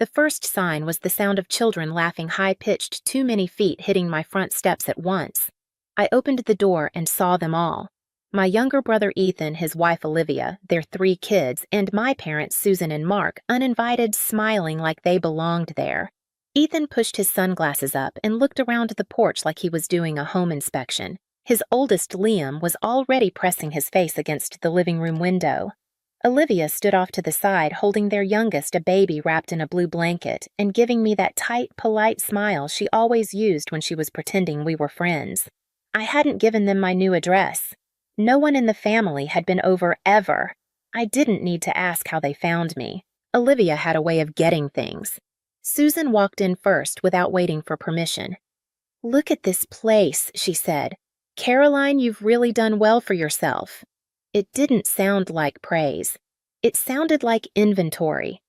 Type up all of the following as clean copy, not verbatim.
The first sign was the sound of children laughing high-pitched too many feet hitting my front steps at once. I opened the door and saw them all. My younger brother Ethan, his wife Olivia, their 3 kids, and my parents Susan and Mark, uninvited, smiling like they belonged there. Ethan pushed his sunglasses up and looked around the porch like he was doing a home inspection. His oldest, Liam, was already pressing his face against the living room window. Olivia stood off to the side, holding their youngest, a baby wrapped in a blue blanket, and giving me that tight, polite smile she always used when she was pretending we were friends. I hadn't given them my new address. No one in the family had been over ever. I didn't need to ask how they found me. Olivia had a way of getting things. Susan walked in first without waiting for permission. "Look at this place," she said. "Caroline, you've really done well for yourself." It didn't sound like praise. It sounded like inventory.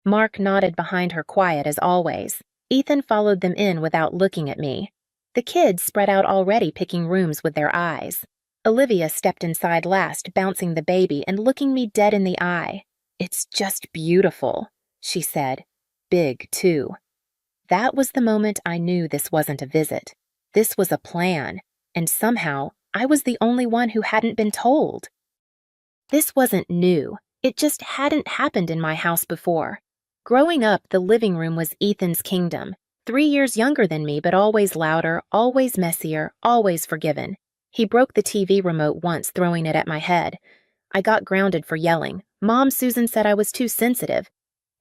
Mark nodded behind her, quiet as always. Ethan followed them in without looking at me. The kids spread out already, picking rooms with their eyes. Olivia stepped inside last, bouncing the baby and looking me dead in the eye. "It's just beautiful," she said. Big, too. That was the moment I knew this wasn't a visit. This was a plan, and somehow I was the only one who hadn't been told. This wasn't new. It just hadn't happened in my house before. Growing up, the living room was Ethan's kingdom. 3 years younger than me, but always louder, always messier, always forgiven. He broke the TV remote once, throwing it at my head. I got grounded for yelling. Mom Susan said I was too sensitive.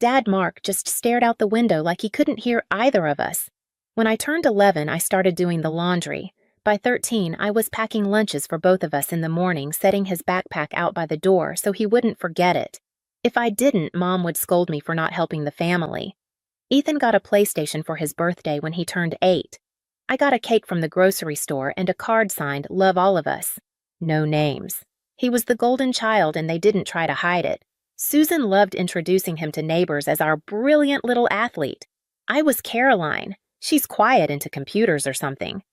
Dad Mark just stared out the window like he couldn't hear either of us. When I turned 11, I started doing the laundry. By 13, I was packing lunches for both of us in the morning, setting his backpack out by the door so he wouldn't forget it. If I didn't, Mom would scold me for not helping the family. Ethan got a PlayStation for his birthday when he turned 8. I got a cake from the grocery store and a card signed, "Love all of us." No names. He was the golden child and they didn't try to hide it. Susan loved introducing him to neighbors as our brilliant little athlete. I was Caroline. She's quiet into computers or something.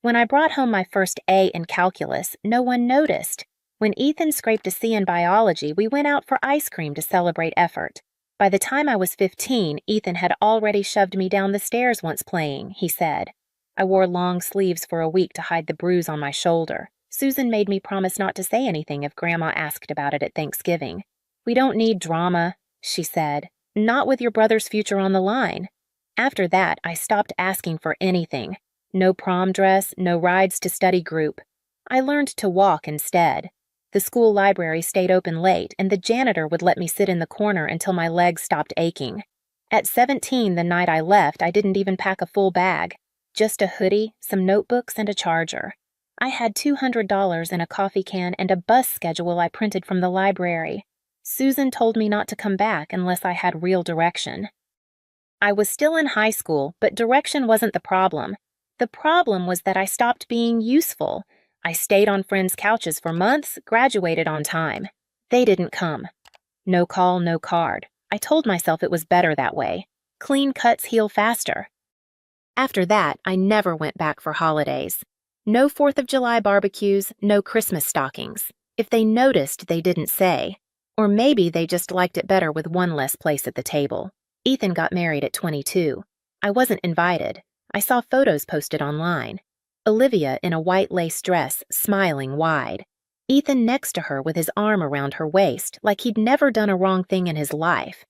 When I brought home my first A in calculus, no one noticed. When Ethan scraped a C in biology, we went out for ice cream to celebrate effort. By the time I was 15, Ethan had already shoved me down the stairs once playing, he said. I wore long sleeves for a week to hide the bruise on my shoulder. Susan made me promise not to say anything if Grandma asked about it at Thanksgiving. "We don't need drama," she said. "Not with your brother's future on the line." After that, I stopped asking for anything. No prom dress, no rides to study group. I learned to walk instead. The school library stayed open late, and the janitor would let me sit in the corner until my legs stopped aching. At 17, the night I left, I didn't even pack a full bag. Just a hoodie, some notebooks, and a charger. I had $200 in a coffee can and a bus schedule I printed from the library. Susan told me not to come back unless I had real direction. I was still in high school, but direction wasn't the problem. The problem was that I stopped being useful. I stayed on friends' couches for months, graduated on time. They didn't come. No call, no card. I told myself it was better that way. Clean cuts heal faster. After that, I never went back for holidays. No 4th of July barbecues, no Christmas stockings. If they noticed, they didn't say. Or maybe they just liked it better with one less place at the table. Ethan got married at 22. I wasn't invited. I saw photos posted online. Olivia in a white lace dress, smiling wide. Ethan next to her with his arm around her waist, like he'd never done a wrong thing in his life.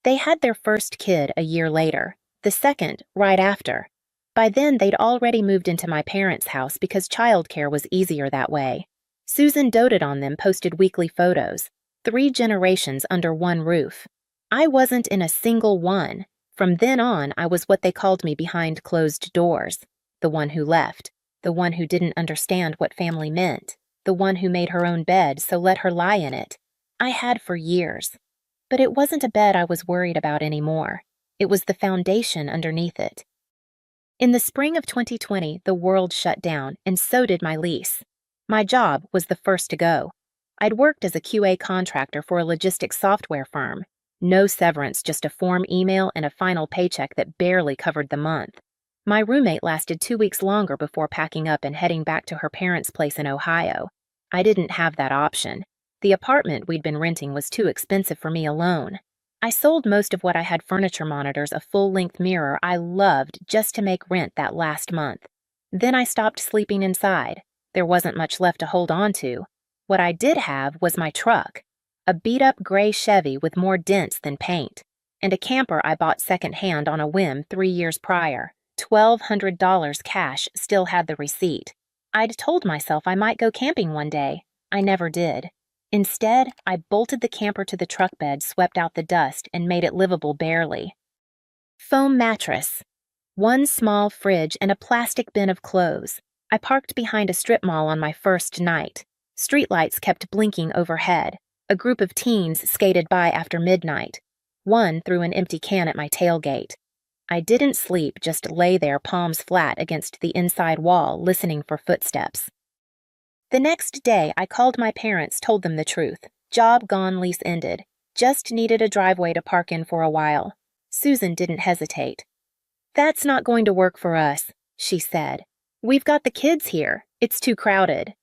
They had their first kid a year later, the second right after. By then, they'd already moved into my parents' house because childcare was easier that way. Susan doted on them, posted weekly photos. 3 generations under one roof. I wasn't in a single one. From then on, I was what they called me behind closed doors. The one who left. The one who didn't understand what family meant. The one who made her own bed, so let her lie in it. I had for years. But it wasn't a bed I was worried about anymore. It was the foundation underneath it. In the spring of 2020, the world shut down, and so did my lease. My job was the first to go. I'd worked as a QA contractor for a logistics software firm. No severance, just a form email and a final paycheck that barely covered the month. My roommate lasted 2 weeks longer before packing up and heading back to her parents' place in Ohio. I didn't have that option. The apartment we'd been renting was too expensive for me alone. I sold most of what I had furniture monitors, a full-length mirror I loved just to make rent that last month. Then I stopped sleeping inside. There wasn't much left to hold on to. What I did have was my truck, a beat-up gray Chevy with more dents than paint, and a camper I bought secondhand on a whim 3 years prior. $1,200 cash, still had the receipt. I'd told myself I might go camping one day. I never did. Instead, I bolted the camper to the truck bed, swept out the dust, and made it livable barely. Foam mattress, one small fridge, and a plastic bin of clothes. I parked behind a strip mall on my first night. Streetlights kept blinking overhead. A group of teens skated by after midnight. One threw an empty can at my tailgate. I didn't sleep, just lay there palms flat against the inside wall, listening for footsteps. The next day, I called my parents, told them the truth. Job gone, lease ended. Just needed a driveway to park in for a while. Susan didn't hesitate. "That's not going to work for us," she said. "We've got the kids here. It's too crowded."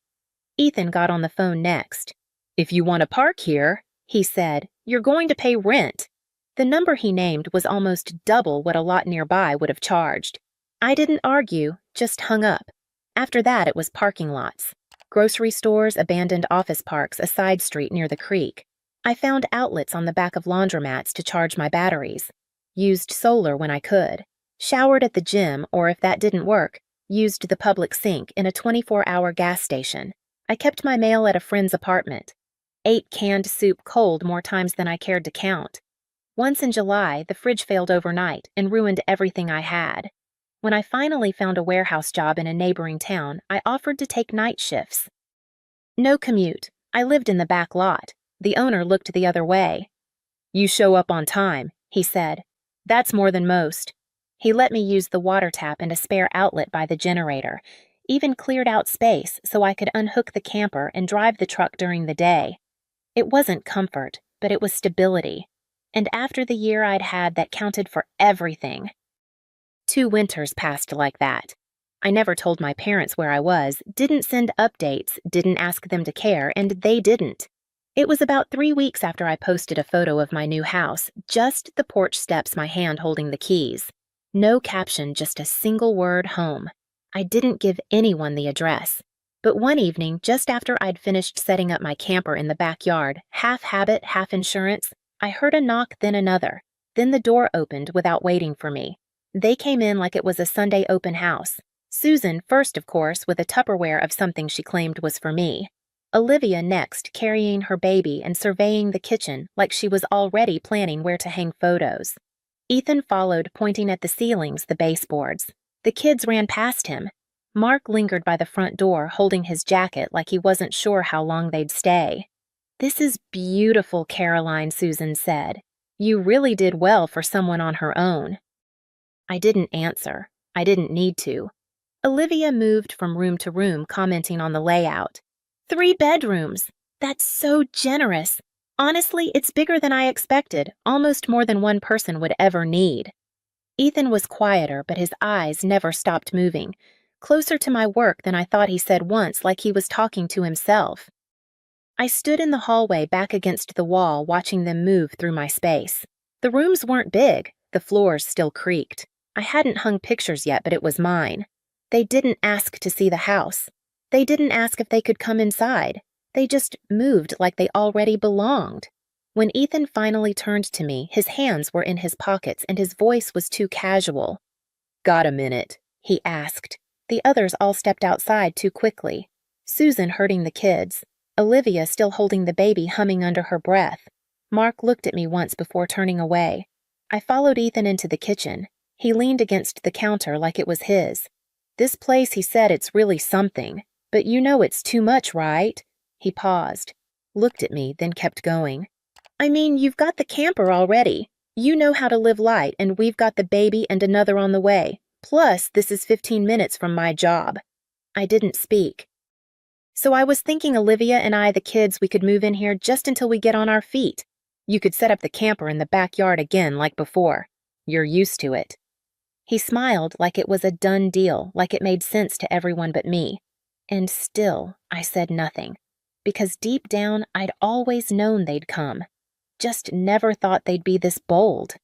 Ethan got on the phone next. "If you want to park here," he said, "you're going to pay rent." The number he named was almost double what a lot nearby would have charged. I didn't argue, just hung up. After that, it was parking lots. Grocery stores, abandoned office parks, a side street near the creek. I found outlets on the back of laundromats to charge my batteries. Used solar when I could. Showered at the gym, or if that didn't work, used the public sink in a 24-hour gas station. I kept my mail at a friend's apartment. Ate canned soup cold more times than I cared to count. Once in July, the fridge failed overnight and ruined everything I had. When I finally found a warehouse job in a neighboring town, I offered to take night shifts. No commute. I lived in the back lot. The owner looked the other way. "You show up on time," he said. "That's more than most." He let me use the water tap and a spare outlet by the generator, even cleared out space so I could unhook the camper and drive the truck during the day. It wasn't comfort, but it was stability. And after the year I'd had, that counted for everything. 2 winters passed like that. I never told my parents where I was, didn't send updates, didn't ask them to care, and they didn't. It was about 3 weeks after I posted a photo of my new house, just the porch steps, my hand holding the keys. No caption, just a single word, home. I didn't give anyone the address. But one evening, just after I'd finished setting up my camper in the backyard, half habit, half insurance, I heard a knock, then another. Then the door opened without waiting for me. They came in like it was a Sunday open house. Susan first, of course, with a Tupperware of something she claimed was for me. Olivia next, carrying her baby and surveying the kitchen like she was already planning where to hang photos. Ethan followed, pointing at the ceilings, the baseboards. The kids ran past him. Mark lingered by the front door, holding his jacket like he wasn't sure how long they'd stay. "This is beautiful, Caroline," Susan said. "You really did well for someone on her own." I didn't answer. I didn't need to. Olivia moved from room to room, commenting on the layout. 3 bedrooms! That's so generous. Honestly, it's bigger than I expected, almost more than one person would ever need. Ethan was quieter, but his eyes never stopped moving. Closer to my work than I thought, he said once, like he was talking to himself. I stood in the hallway back against the wall, watching them move through my space. The rooms weren't big. The floors still creaked. I hadn't hung pictures yet, but it was mine. They didn't ask to see the house. They didn't ask if they could come inside. They just moved like they already belonged. When Ethan finally turned to me, his hands were in his pockets and his voice was too casual. "Got a minute?" he asked. The others all stepped outside too quickly. Susan herding the kids. Olivia still holding the baby, humming under her breath. Mark looked at me once before turning away. I followed Ethan into the kitchen. He leaned against the counter like it was his. "This place," he said, "it's really something. But you know it's too much, right?" He paused, looked at me, then kept going. "I mean, you've got the camper already. You know how to live light, and we've got the baby and another on the way. Plus, this is 15 minutes from my job." I didn't speak. "So I was thinking Olivia and I, the kids, we could move in here just until we get on our feet. You could set up the camper in the backyard again like before. You're used to it." He smiled like it was a done deal, like it made sense to everyone but me. And still, I said nothing. Because deep down, I'd always known they'd come. Just never thought they'd be this bold.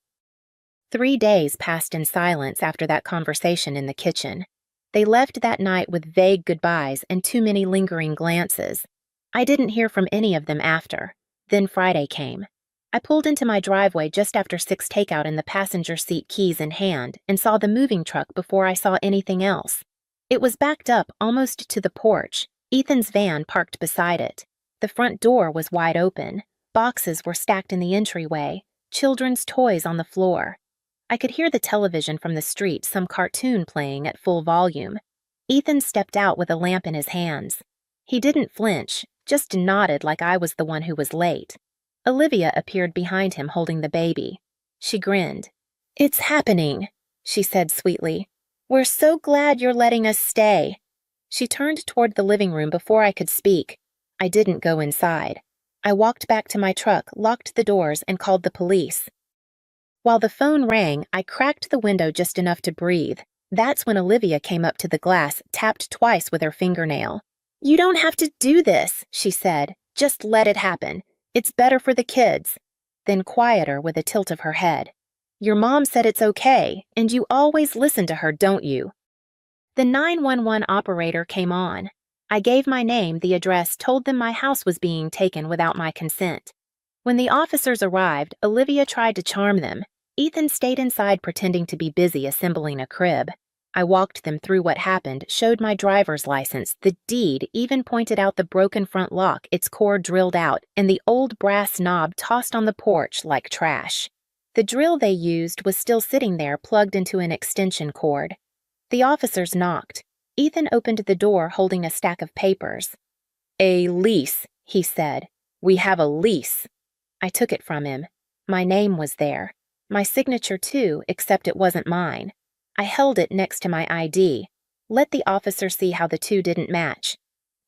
3 days passed in silence after that conversation in the kitchen. They left that night with vague goodbyes and too many lingering glances. I didn't hear from any of them after. Then Friday came. I pulled into my driveway just after 6 takeout in the passenger seat, keys in hand, and saw the moving truck before I saw anything else. It was backed up almost to the porch, Ethan's van parked beside it. The front door was wide open. Boxes were stacked in the entryway, children's toys on the floor. I could hear the television from the street, some cartoon playing at full volume. Ethan stepped out with a lamp in his hands. He didn't flinch, just nodded like I was the one who was late. Olivia appeared behind him holding the baby. She grinned. "It's happening," she said sweetly. "We're so glad you're letting us stay." She turned toward the living room before I could speak. I didn't go inside. I walked back to my truck, locked the doors, and called the police. While the phone rang, I cracked the window just enough to breathe. That's when Olivia came up to the glass, tapped twice with her fingernail. "You don't have to do this," she said. "Just let it happen. It's better for the kids." Then quieter with a tilt of her head. "Your mom said it's okay, and you always listen to her, don't you?" The 911 operator came on. I gave my name, the address, told them my house was being taken without my consent. When the officers arrived, Olivia tried to charm them. Ethan stayed inside pretending to be busy assembling a crib. I walked them through what happened, showed my driver's license, the deed, even pointed out the broken front lock, its cord drilled out, and the old brass knob tossed on the porch like trash. The drill they used was still sitting there, plugged into an extension cord. The officers knocked. Ethan opened the door holding a stack of papers. "A lease," he said. "We have a lease." I took it from him. My name was there. My signature too, except it wasn't mine. I held it next to my ID. Let the officer see how the two didn't match.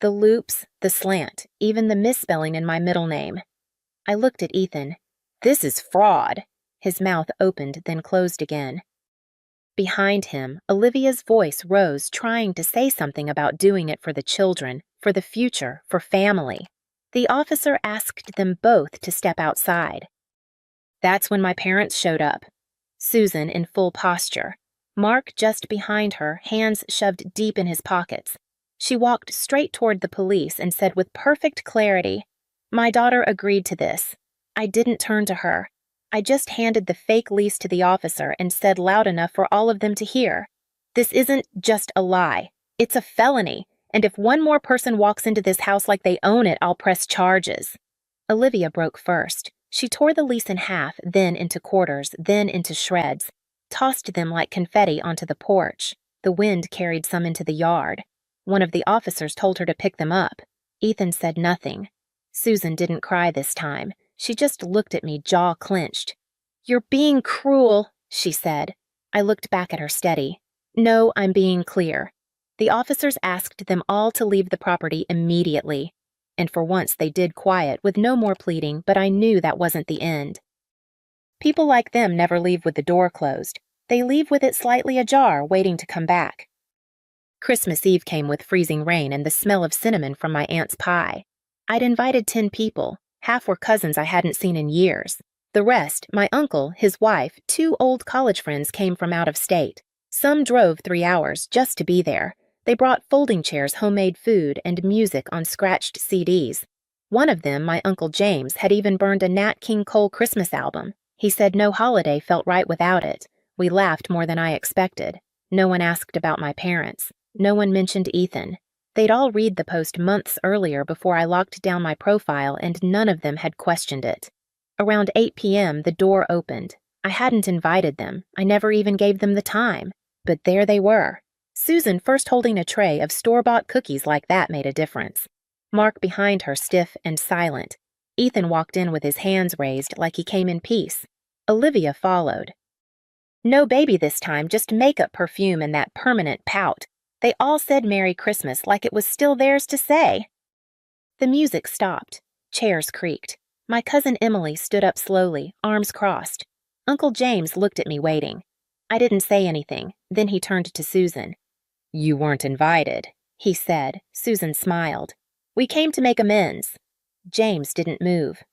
The loops, the slant, even the misspelling in my middle name. I looked at Ethan. "This is fraud." His mouth opened, then closed again. Behind him, Olivia's voice rose, trying to say something about doing it for the children, for the future, for family. The officer asked them both to step outside. That's when my parents showed up. Susan in full posture. Mark just behind her, hands shoved deep in his pockets. She walked straight toward the police and said with perfect clarity, "My daughter agreed to this." I didn't turn to her. I just handed the fake lease to the officer and said loud enough for all of them to hear. "This isn't just a lie. It's a felony, and if one more person walks into this house like they own it, I'll press charges." Olivia broke first. She tore the lease in half, then into quarters, then into shreds, tossed them like confetti onto the porch. The wind carried some into the yard. One of the officers told her to pick them up. Ethan said nothing. Susan didn't cry this time. She just looked at me, jaw clenched. "You're being cruel," she said. I looked back at her steady. "No, I'm being clear." The officers asked them all to leave the property immediately. And for once they did quiet, with no more pleading, but I knew that wasn't the end. People like them never leave with the door closed. They leave with it slightly ajar, waiting to come back. Christmas Eve came with freezing rain and the smell of cinnamon from my aunt's pie. I'd invited 10 people. Half were cousins I hadn't seen in years. The rest, my uncle, his wife, 2 old college friends came from out of state. Some drove 3 hours just to be there. They brought folding chairs, homemade food, and music on scratched CDs. One of them, my Uncle James, had even burned a Nat King Cole Christmas album. He said no holiday felt right without it. We laughed more than I expected. No one asked about my parents. No one mentioned Ethan. They'd all read the post months earlier before I locked down my profile, and none of them had questioned it. Around 8 p.m., the door opened. I hadn't invited them. I never even gave them the time. But there they were. Susan first holding a tray of store-bought cookies like that made a difference. Mark behind her, stiff and silent. Ethan walked in with his hands raised like he came in peace. Olivia followed. No baby this time, just makeup, perfume, and that permanent pout. They all said Merry Christmas like it was still theirs to say. The music stopped. Chairs creaked. My cousin Emily stood up slowly, arms crossed. Uncle James looked at me waiting. I didn't say anything. Then he turned to Susan. "You weren't invited," he said. Susan smiled. "We came to make amends." James didn't move.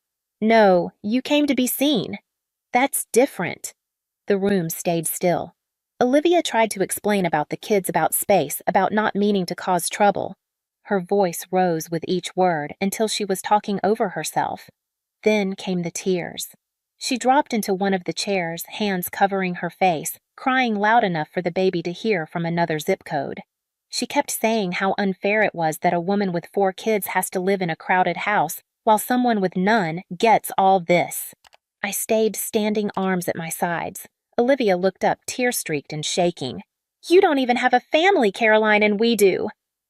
No, you came to be seen. That's different. The room stayed still. Olivia tried to explain about the kids, about space, about not meaning to cause trouble. Her voice rose with each word until she was talking over herself. Then came the tears. She dropped into one of the chairs, hands covering her face, crying loud enough for the baby to hear from another zip code. She kept saying how unfair it was that a woman with 4 kids has to live in a crowded house, while someone with none gets all this. I stayed standing, arms at my sides. Olivia looked up, tear-streaked and shaking. You don't even have a family, Caroline, and we do.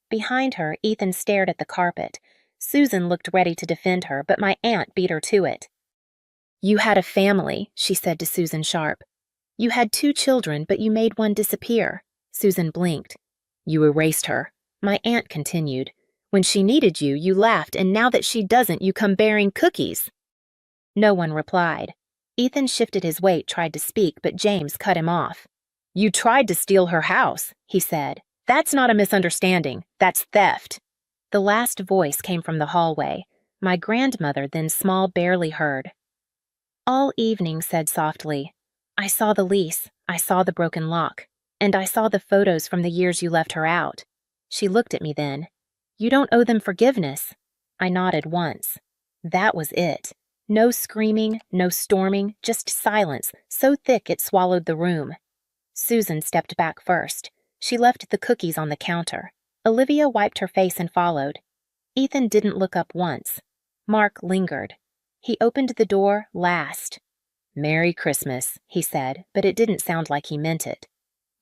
Behind her, Ethan stared at the carpet. Susan looked ready to defend her, but my aunt beat her to it. You had a family, she said to Susan Sharp. You had 2 children, but you made one disappear. Susan blinked. You erased her. My aunt continued. When she needed you, you laughed, and now that she doesn't, you come bearing cookies. No one replied. Ethan shifted his weight, tried to speak, but James cut him off. You tried to steal her house, he said. That's not a misunderstanding. That's theft. The last voice came from the hallway. My grandmother, then small, barely heard. All evening said softly, I saw the lease, I saw the broken lock, and I saw the photos from the years you left her out. She looked at me then. You don't owe them forgiveness. I nodded once. That was it. No screaming, no storming, just silence, so thick it swallowed the room. Susan stepped back first. She left the cookies on the counter. Olivia wiped her face and followed. Ethan didn't look up once. Mark lingered. He opened the door last. Merry Christmas, he said, but it didn't sound like he meant it.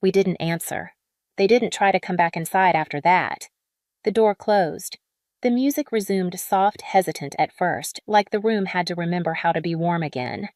We didn't answer. They didn't try to come back inside after that. The door closed. The music resumed soft, hesitant at first, like the room had to remember how to be warm again.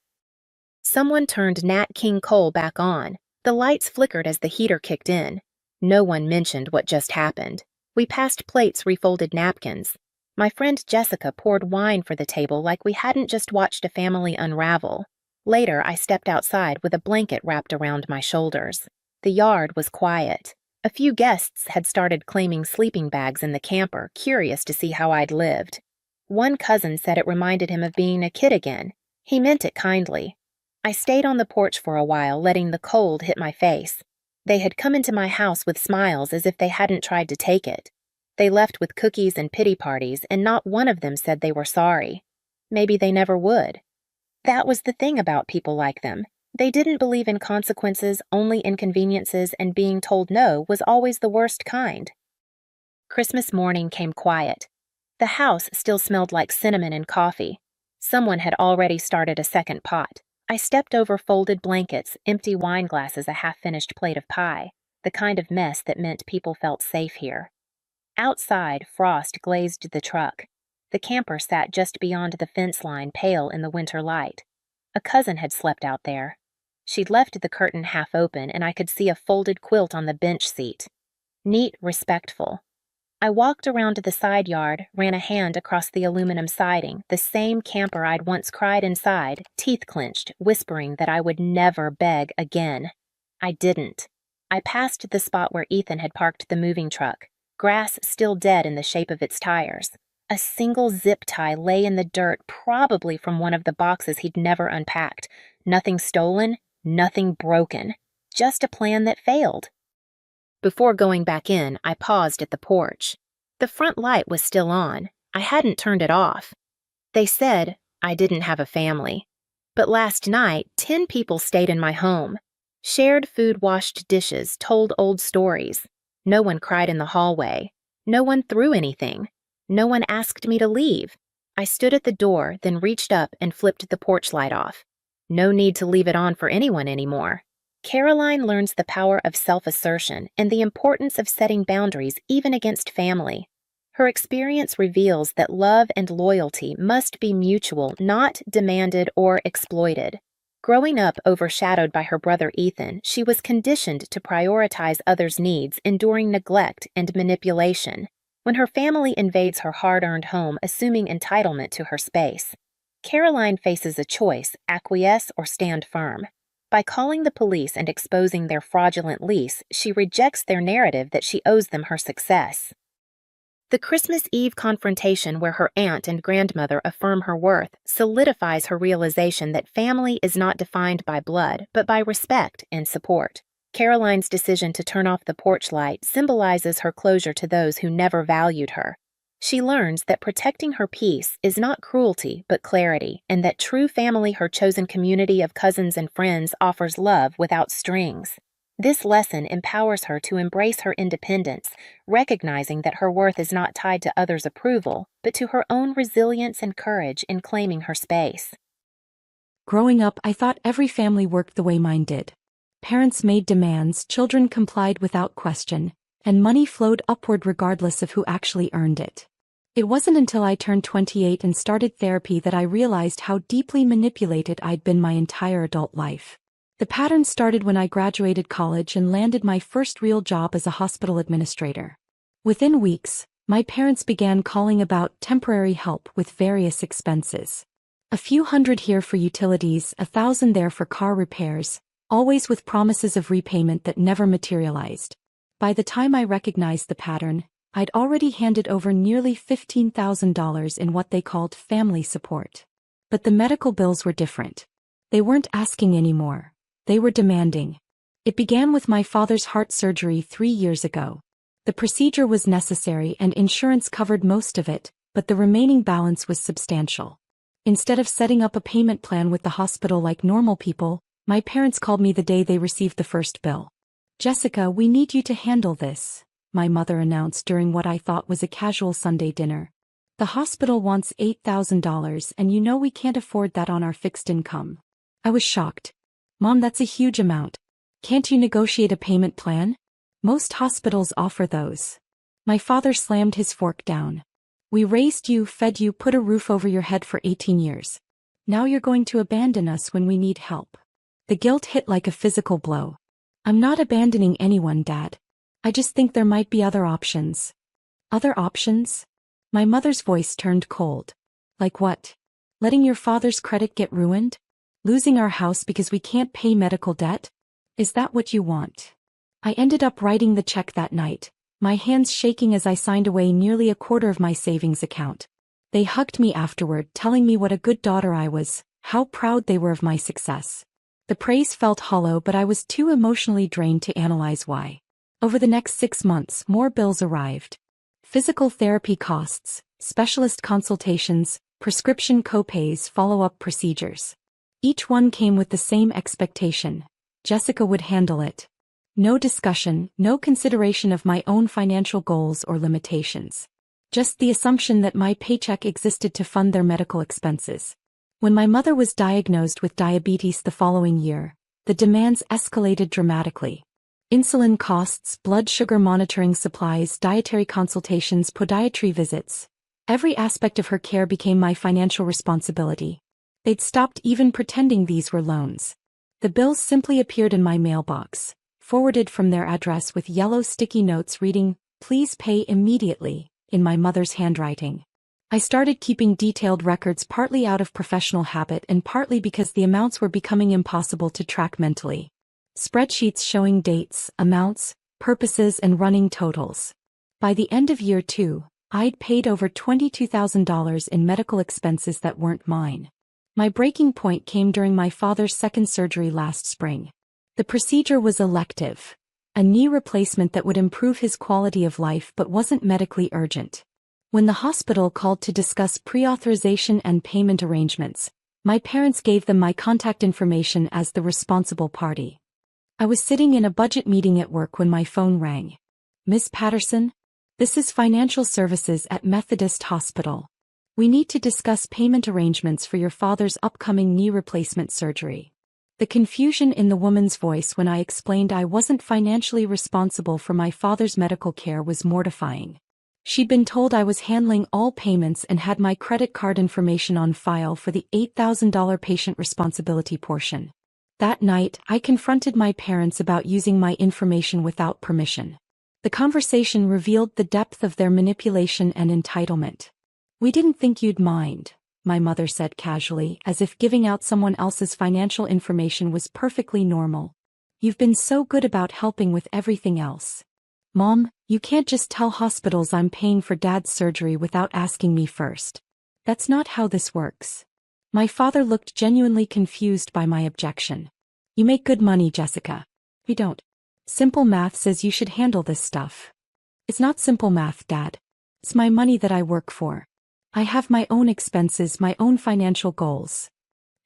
Someone turned Nat King Cole back on. The lights flickered as the heater kicked in. No one mentioned what just happened. We passed plates, refolded napkins. My friend Jessica poured wine for the table like we hadn't just watched a family unravel. Later, I stepped outside with a blanket wrapped around my shoulders. The yard was quiet. A few guests had started claiming sleeping bags in the camper, curious to see how I'd lived. One cousin said it reminded him of being a kid again. He meant it kindly. I stayed on the porch for a while, letting the cold hit my face. They had come into my house with smiles as if they hadn't tried to take it. They left with cookies and pity parties, and not one of them said they were sorry. Maybe they never would. That was the thing about people like them. They didn't believe in consequences, only inconveniences, and being told no was always the worst kind. Christmas morning came quiet. The house still smelled like cinnamon and coffee. Someone had already started a second pot. I stepped over folded blankets, empty wine glasses, a half-finished plate of pie, the kind of mess that meant people felt safe here. Outside, frost glazed the truck. The camper sat just beyond the fence line, pale in the winter light. A cousin had slept out there. She'd left the curtain half open, and I could see a folded quilt on the bench seat. Neat, respectful. I walked around to the side yard, ran a hand across the aluminum siding, the same camper I'd once cried inside, teeth clenched, whispering that I would never beg again. I didn't. I passed the spot where Ethan had parked the moving truck. Grass still dead in the shape of its tires. A single zip tie lay in the dirt, probably from one of the boxes he'd never unpacked. Nothing stolen, nothing broken. Just a plan that failed. Before going back in, I paused at the porch. The front light was still on. I hadn't turned it off. They said I didn't have a family. But last night, 10 people stayed in my home. Shared food, washed dishes, told old stories. No one cried in the hallway. No one threw anything. No one asked me to leave. I stood at the door, then reached up and flipped the porch light off. No need to leave it on for anyone anymore. Caroline learns the power of self-assertion and the importance of setting boundaries even against family. Her experience reveals that love and loyalty must be mutual, not demanded or exploited. Growing up overshadowed by her brother Ethan, she was conditioned to prioritize others' needs, enduring neglect and manipulation. When her family invades her hard-earned home, assuming entitlement to her space, Caroline faces a choice: acquiesce or stand firm. By calling the police and exposing their fraudulent lease, she rejects their narrative that she owes them her success. The Christmas Eve confrontation, where her aunt and grandmother affirm her worth, solidifies her realization that family is not defined by blood, but by respect and support. Caroline's decision to turn off the porch light symbolizes her closure to those who never valued her. She learns that protecting her peace is not cruelty, but clarity, and that true family, her chosen community of cousins and friends, offers love without strings. This lesson empowers her to embrace her independence, recognizing that her worth is not tied to others' approval, but to her own resilience and courage in claiming her space. Growing up, I thought every family worked the way mine did. Parents made demands, children complied without question, and money flowed upward regardless of who actually earned it. It wasn't until I turned 28 and started therapy that I realized how deeply manipulated I'd been my entire adult life. The pattern started when I graduated college and landed my first real job as a hospital administrator. Within weeks, my parents began calling about temporary help with various expenses. A few hundred here for utilities, 1,000 there for car repairs, always with promises of repayment that never materialized. By the time I recognized the pattern, I'd already handed over nearly $15,000 in what they called family support. But the medical bills were different. They weren't asking anymore. They were demanding. It began with my father's heart surgery 3 years ago. The procedure was necessary and insurance covered most of it, but the remaining balance was substantial. Instead of setting up a payment plan with the hospital like normal people, my parents called me the day they received the first bill. "Jessica, we need you to handle this," my mother announced during what I thought was a casual Sunday dinner. "The hospital wants $8,000 and you know we can't afford that on our fixed income." I was shocked. "Mom, that's a huge amount. Can't you negotiate a payment plan? Most hospitals offer those." My father slammed his fork down. "We raised you, fed you, put a roof over your head for 18 years. Now you're going to abandon us when we need help." The guilt hit like a physical blow. "I'm not abandoning anyone, Dad. I just think there might be other options." "Other options?" My mother's voice turned cold. "Like what? Letting your father's credit get ruined? Losing our house because we can't pay medical debt? Is that what you want?" I ended up writing the check that night, my hands shaking as I signed away nearly a quarter of my savings account. They hugged me afterward, telling me what a good daughter I was, how proud they were of my success. The praise felt hollow, but I was too emotionally drained to analyze why. Over the next 6 months, more bills arrived. Physical therapy costs, specialist consultations, prescription copays, follow-up procedures. Each one came with the same expectation: Jessica would handle it. No discussion, no consideration of my own financial goals or limitations. Just the assumption that my paycheck existed to fund their medical expenses. When my mother was diagnosed with diabetes the following year, the demands escalated dramatically. Insulin costs, blood sugar monitoring supplies, dietary consultations, podiatry visits. Every aspect of her care became my financial responsibility. They'd stopped even pretending these were loans. The bills simply appeared in my mailbox, forwarded from their address with yellow sticky notes reading, "Please pay immediately," in my mother's handwriting. I started keeping detailed records, partly out of professional habit and partly because the amounts were becoming impossible to track mentally. Spreadsheets showing dates, amounts, purposes, and running totals. By the end of year 2, I'd paid over $22,000 in medical expenses that weren't mine. My breaking point came during my father's second surgery last spring. The procedure was elective, a knee replacement that would improve his quality of life but wasn't medically urgent. When the hospital called to discuss pre-authorization and payment arrangements, my parents gave them my contact information as the responsible party. I was sitting in a budget meeting at work when my phone rang. "Miss Patterson? This is Financial Services at Methodist Hospital. We need to discuss payment arrangements for your father's upcoming knee replacement surgery." The confusion in the woman's voice when I explained I wasn't financially responsible for my father's medical care was mortifying. She'd been told I was handling all payments and had my credit card information on file for the $8,000 patient responsibility portion. That night, I confronted my parents about using my information without permission. The conversation revealed the depth of their manipulation and entitlement. "We didn't think you'd mind," my mother said casually, as if giving out someone else's financial information was perfectly normal. "You've been so good about helping with everything else." Mom, you can't just tell hospitals I'm paying for Dad's surgery without asking me first. That's not how this works. My father looked genuinely confused by my objection. You make good money, Jessica. We don't. Simple math says you should handle this stuff. It's not simple math, Dad. It's my money that I work for. I have my own expenses, my own financial goals.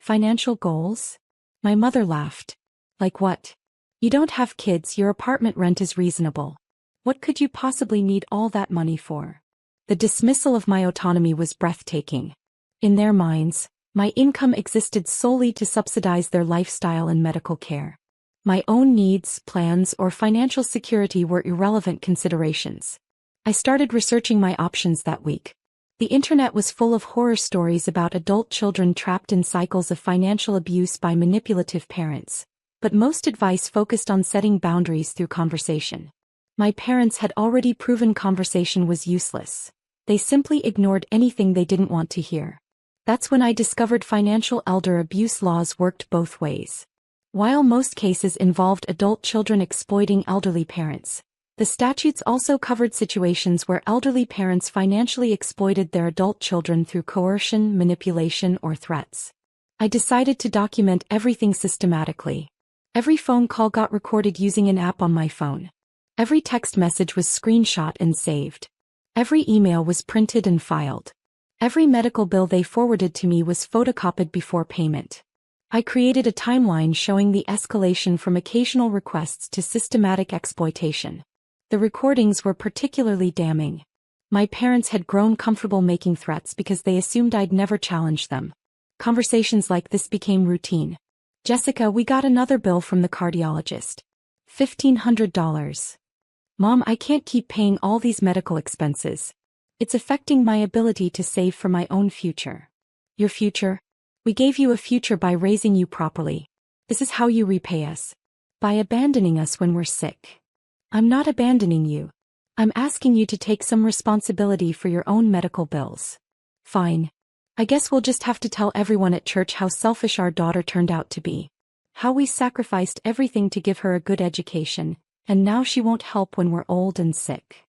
Financial goals? My mother laughed. Like what? You don't have kids, your apartment rent is reasonable. What could you possibly need all that money for? The dismissal of my autonomy was breathtaking. In their minds, my income existed solely to subsidize their lifestyle and medical care. My own needs, plans, or financial security were irrelevant considerations. I started researching my options that week. The internet was full of horror stories about adult children trapped in cycles of financial abuse by manipulative parents, but most advice focused on setting boundaries through conversation. My parents had already proven conversation was useless. They simply ignored anything they didn't want to hear. That's when I discovered financial elder abuse laws worked both ways. While most cases involved adult children exploiting elderly parents, the statutes also covered situations where elderly parents financially exploited their adult children through coercion, manipulation, or threats. I decided to document everything systematically. Every phone call got recorded using an app on my phone. Every text message was screenshot and saved. Every email was printed and filed. Every medical bill they forwarded to me was photocopied before payment. I created a timeline showing the escalation from occasional requests to systematic exploitation. The recordings were particularly damning. My parents had grown comfortable making threats because they assumed I'd never challenge them. Conversations like this became routine. Jessica, we got another bill from the cardiologist. $1,500. Mom, I can't keep paying all these medical expenses. It's affecting my ability to save for my own future. Your future? We gave you a future by raising you properly. This is how you repay us. By abandoning us when we're sick. I'm not abandoning you. I'm asking you to take some responsibility for your own medical bills. Fine. I guess we'll just have to tell everyone at church how selfish our daughter turned out to be. How we sacrificed everything to give her a good education, and now she won't help when we're old and sick.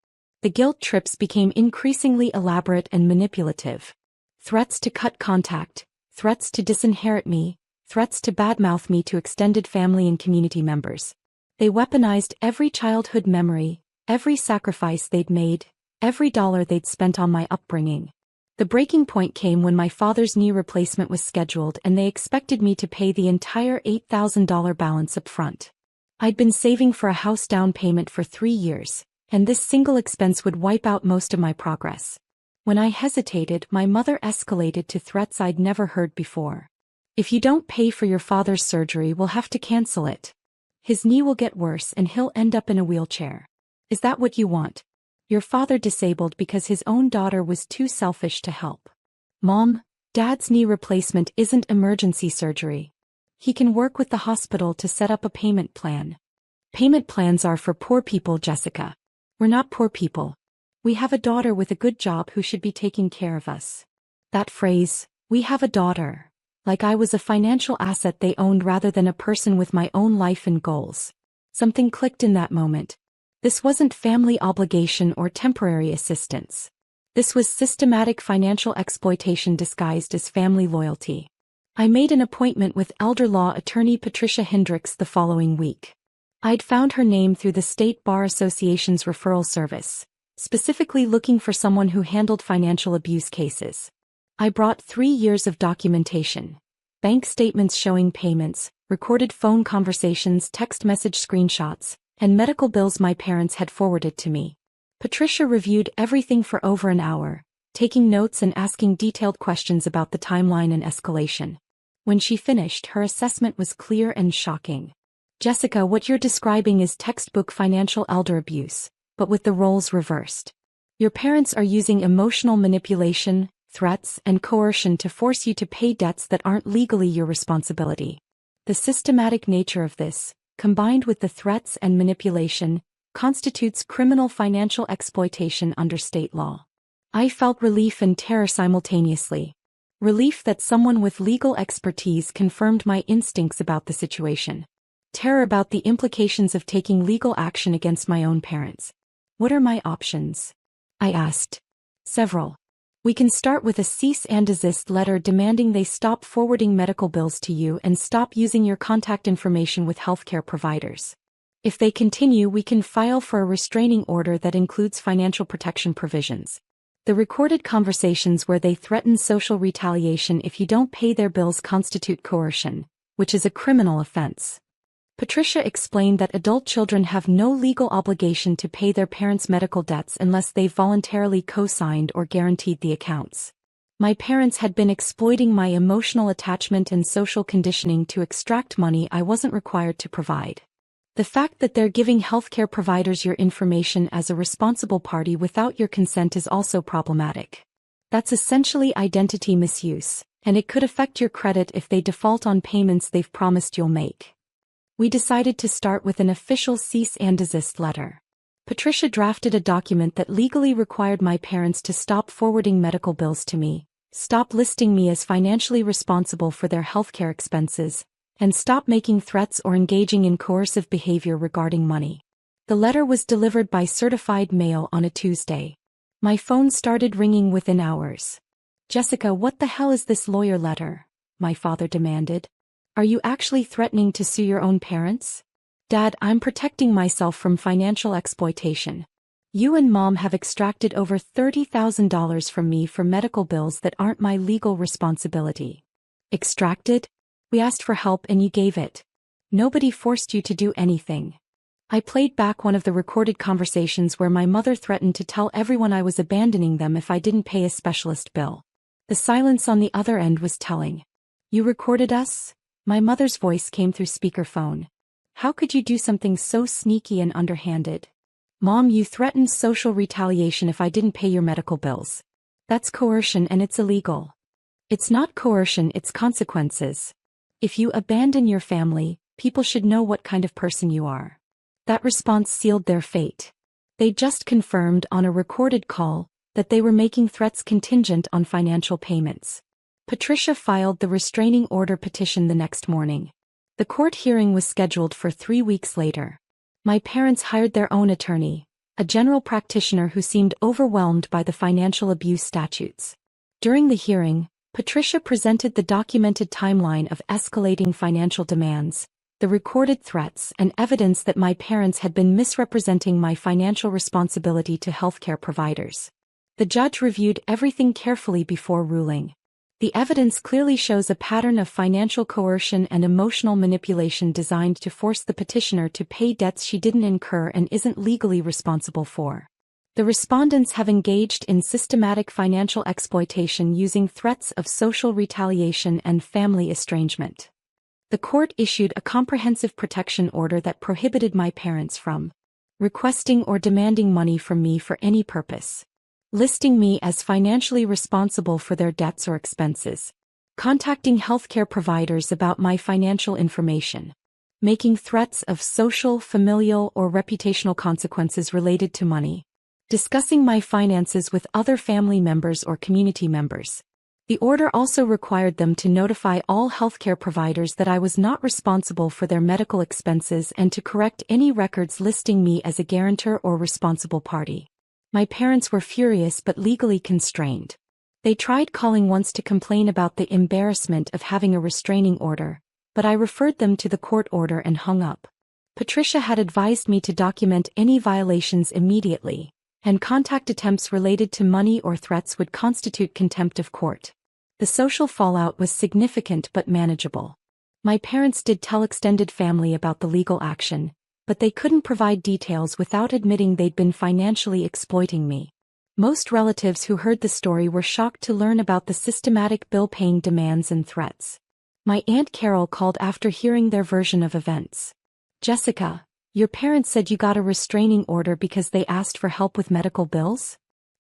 The guilt trips became increasingly elaborate and manipulative. Threats to cut contact, threats to disinherit me, threats to badmouth me to extended family and community members. They weaponized every childhood memory, every sacrifice they'd made, every dollar they'd spent on my upbringing. The breaking point came when my father's knee replacement was scheduled and they expected me to pay the entire $8,000 balance up front. I'd been saving for a house down payment for 3 years, and this single expense would wipe out most of my progress. When I hesitated, my mother escalated to threats I'd never heard before. If you don't pay for your father's surgery, we'll have to cancel it. His knee will get worse and he'll end up in a wheelchair. Is that what you want? Your father disabled because his own daughter was too selfish to help. Mom, Dad's knee replacement isn't emergency surgery. He can work with the hospital to set up a payment plan. Payment plans are for poor people, Jessica. We're not poor people. We have a daughter with a good job who should be taking care of us. That phrase, we have a daughter, like I was a financial asset they owned rather than a person with my own life and goals. Something clicked in that moment. This wasn't family obligation or temporary assistance. This was systematic financial exploitation disguised as family loyalty. I made an appointment with elder law attorney Patricia Hendricks the following week. I'd found her name through the State Bar Association's referral service, specifically looking for someone who handled financial abuse cases. I brought 3 years of documentation, bank statements showing payments, recorded phone conversations, text message screenshots, and medical bills my parents had forwarded to me. Patricia reviewed everything for over an hour, taking notes and asking detailed questions about the timeline and escalation. When she finished, her assessment was clear and shocking. Jessica, what you're describing is textbook financial elder abuse, but with the roles reversed. Your parents are using emotional manipulation, threats, and coercion to force you to pay debts that aren't legally your responsibility. The systematic nature of this, combined with the threats and manipulation, constitutes criminal financial exploitation under state law. I felt relief and terror simultaneously. Relief that someone with legal expertise confirmed my instincts about the situation. Terror about the implications of taking legal action against my own parents. What are my options? I asked. Several. We can start with a cease and desist letter demanding they stop forwarding medical bills to you and stop using your contact information with healthcare providers. If they continue, we can file for a restraining order that includes financial protection provisions. The recorded conversations where they threaten social retaliation if you don't pay their bills constitute coercion, which is a criminal offense. Patricia explained that adult children have no legal obligation to pay their parents' medical debts unless they've voluntarily co-signed or guaranteed the accounts. My parents had been exploiting my emotional attachment and social conditioning to extract money I wasn't required to provide. The fact that they're giving healthcare providers your information as a responsible party without your consent is also problematic. That's essentially identity misuse, and it could affect your credit if they default on payments they've promised you'll make. We decided to start with an official cease and desist letter. Patricia drafted a document that legally required my parents to stop forwarding medical bills to me, stop listing me as financially responsible for their healthcare expenses, and stop making threats or engaging in coercive behavior regarding money. The letter was delivered by certified mail on a Tuesday. My phone started ringing within hours. "Jessica, what the hell is this lawyer letter?" my father demanded. "Are you actually threatening to sue your own parents?" "Dad, I'm protecting myself from financial exploitation. You and Mom have extracted over $30,000 from me for medical bills that aren't my legal responsibility." "Extracted? We asked for help and you gave it. Nobody forced you to do anything." I played back one of the recorded conversations where my mother threatened to tell everyone I was abandoning them if I didn't pay a specialist bill. The silence on the other end was telling. "You recorded us?" My mother's voice came through speakerphone. "How could you do something so sneaky and underhanded?" "Mom, you threatened social retaliation if I didn't pay your medical bills. That's coercion and it's illegal." "It's not coercion, it's consequences. If you abandon your family, people should know what kind of person you are." That response sealed their fate. They just confirmed on a recorded call that they were making threats contingent on financial payments. Patricia filed the restraining order petition the next morning. The court hearing was scheduled for 3 weeks later. My parents hired their own attorney, a general practitioner who seemed overwhelmed by the financial abuse statutes. During the hearing, Patricia presented the documented timeline of escalating financial demands, the recorded threats, and evidence that my parents had been misrepresenting my financial responsibility to healthcare providers. The judge reviewed everything carefully before ruling. The evidence clearly shows a pattern of financial coercion and emotional manipulation designed to force the petitioner to pay debts she didn't incur and isn't legally responsible for. The respondents have engaged in systematic financial exploitation using threats of social retaliation and family estrangement. The court issued a comprehensive protection order that prohibited my parents from requesting or demanding money from me for any purpose, listing me as financially responsible for their debts or expenses, contacting healthcare providers about my financial information, making threats of social, familial, or reputational consequences related to money, discussing my finances with other family members or community members. The order also required them to notify all healthcare providers that I was not responsible for their medical expenses and to correct any records listing me as a guarantor or responsible party. My parents were furious but legally constrained. They tried calling once to complain about the embarrassment of having a restraining order, but I referred them to the court order and hung up. Patricia had advised me to document any violations immediately, and contact attempts related to money or threats would constitute contempt of court. The social fallout was significant but manageable. My parents did tell extended family about the legal action, but they couldn't provide details without admitting they'd been financially exploiting me. Most relatives who heard the story were shocked to learn about the systematic bill-paying demands and threats. My Aunt Carol called after hearing their version of events. "Jessica, your parents said you got a restraining order because they asked for help with medical bills?"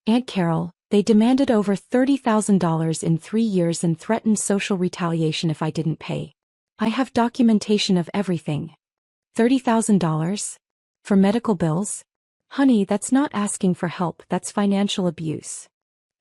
"Aunt Carol, they demanded over $30,000 in 3 years and threatened social retaliation if I didn't pay. I have documentation of everything." $30,000? For medical bills? Honey, that's not asking for help, that's financial abuse.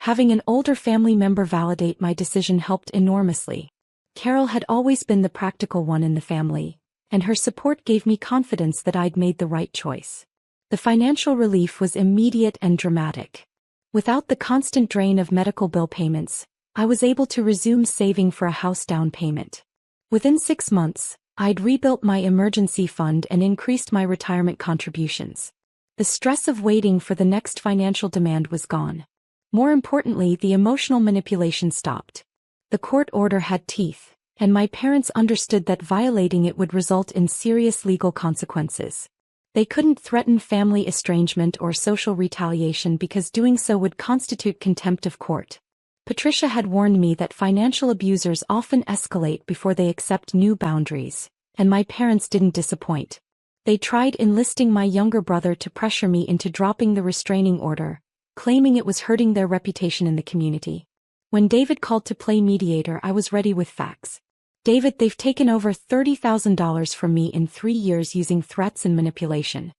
Having an older family member validate my decision helped enormously. Carol had always been the practical one in the family, and her support gave me confidence that I'd made the right choice. The financial relief was immediate and dramatic. Without the constant drain of medical bill payments, I was able to resume saving for a house down payment. Within 6 months, I'd rebuilt my emergency fund and increased my retirement contributions. The stress of waiting for the next financial demand was gone. More importantly, the emotional manipulation stopped. The court order had teeth, and my parents understood that violating it would result in serious legal consequences. They couldn't threaten family estrangement or social retaliation because doing so would constitute contempt of court. Patricia had warned me that financial abusers often escalate before they accept new boundaries, and my parents didn't disappoint. They tried enlisting my younger brother to pressure me into dropping the restraining order, claiming it was hurting their reputation in the community. When David called to play mediator, I was ready with facts. David, they've taken over $30,000 from me in 3 years using threats and manipulation.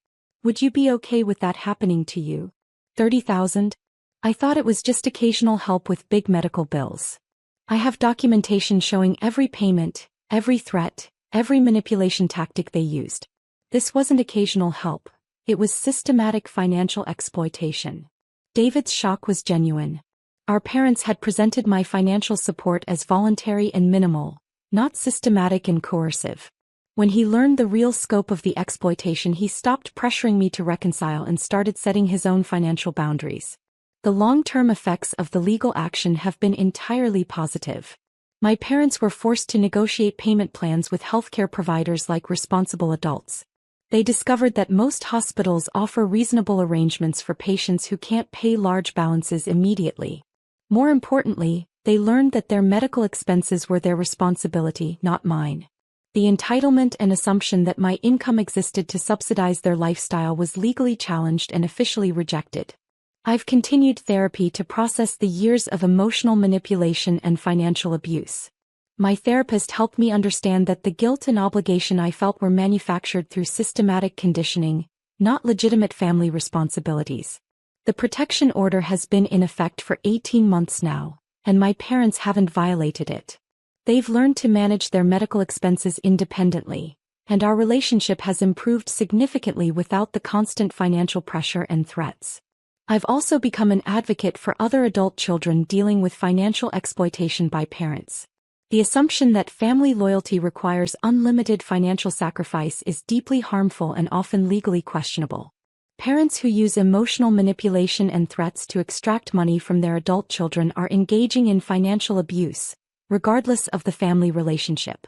Would you be okay with that happening to you? 30,000? I thought it was just occasional help with big medical bills. I have documentation showing every payment, every threat, every manipulation tactic they used. This wasn't occasional help. It was systematic financial exploitation. David's shock was genuine. Our parents had presented my financial support as voluntary and minimal, not systematic and coercive. When he learned the real scope of the exploitation, he stopped pressuring me to reconcile and started setting his own financial boundaries. The long-term effects of the legal action have been entirely positive. My parents were forced to negotiate payment plans with healthcare providers like Responsible Adults. They discovered that most hospitals offer reasonable arrangements for patients who can't pay large balances immediately. More importantly, they learned that their medical expenses were their responsibility, not mine. The entitlement and assumption that my income existed to subsidize their lifestyle was legally challenged and officially rejected. I've continued therapy to process the years of emotional manipulation and financial abuse. My therapist helped me understand that the guilt and obligation I felt were manufactured through systematic conditioning, not legitimate family responsibilities. The protection order has been in effect for 18 months now, and my parents haven't violated it. They've learned to manage their medical expenses independently, and our relationship has improved significantly without the constant financial pressure and threats. I've also become an advocate for other adult children dealing with financial exploitation by parents. The assumption that family loyalty requires unlimited financial sacrifice is deeply harmful and often legally questionable. Parents who use emotional manipulation and threats to extract money from their adult children are engaging in financial abuse, regardless of the family relationship.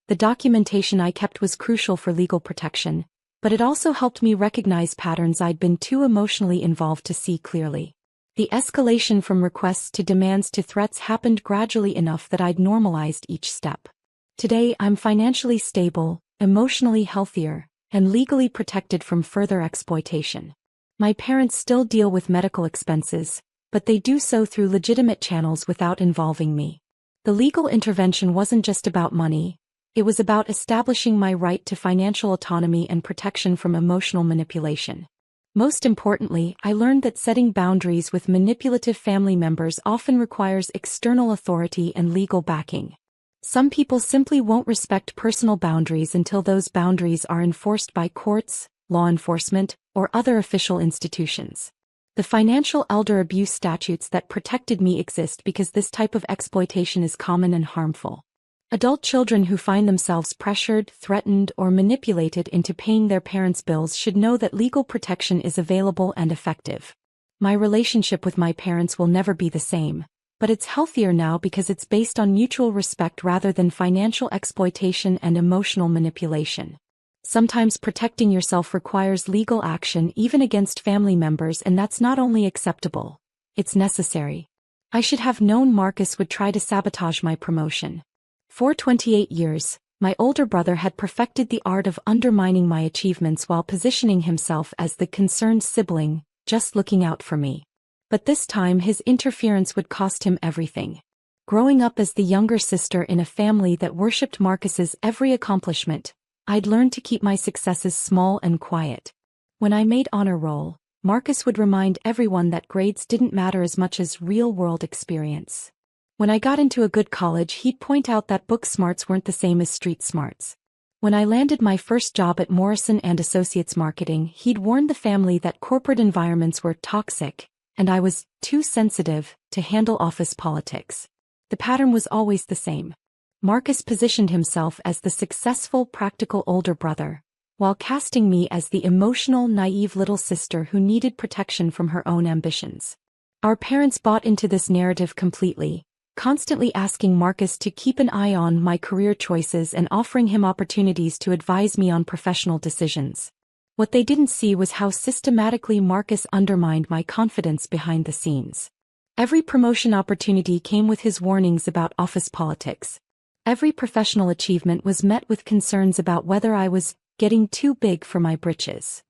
The documentation I kept was crucial for legal protection, but it also helped me recognize patterns I'd been too emotionally involved to see clearly. The escalation from requests to demands to threats happened gradually enough that I'd normalized each step. Today, I'm financially stable, emotionally healthier, and legally protected from further exploitation. My parents still deal with medical expenses, but they do so through legitimate channels without involving me. The legal intervention wasn't just about money. It was about establishing my right to financial autonomy and protection from emotional manipulation. Most importantly, I learned that setting boundaries with manipulative family members often requires external authority and legal backing. Some people simply won't respect personal boundaries until those boundaries are enforced by courts, law enforcement, or other official institutions. The financial elder abuse statutes that protected me exist because this type of exploitation is common and harmful. Adult children who find themselves pressured, threatened, or manipulated into paying their parents' bills should know that legal protection is available and effective. My relationship with my parents will never be the same, but it's healthier now because it's based on mutual respect rather than financial exploitation and emotional manipulation. Sometimes protecting yourself requires legal action even against family members, and that's not only acceptable, it's necessary. I should have known Marcus would try to sabotage my promotion. For 28 years, my older brother had perfected the art of undermining my achievements while positioning himself as the concerned sibling, just looking out for me. But this time his interference would cost him everything. Growing up as the younger sister in a family that worshipped Marcus's every accomplishment, I'd learned to keep my successes small and quiet. When I made honor roll, Marcus would remind everyone that grades didn't matter as much as real-world experience. When I got into a good college, he'd point out that book smarts weren't the same as street smarts. When I landed my first job at Morrison & Associates Marketing, he'd warned the family that corporate environments were toxic, and I was too sensitive to handle office politics. The pattern was always the same. Marcus positioned himself as the successful, practical older brother, while casting me as the emotional, naive little sister who needed protection from her own ambitions. Our parents bought into this narrative completely, constantly asking Marcus to keep an eye on my career choices and offering him opportunities to advise me on professional decisions. What they didn't see was how systematically Marcus undermined my confidence behind the scenes. Every promotion opportunity came with his warnings about office politics. Every professional achievement was met with concerns about whether I was getting too big for my britches.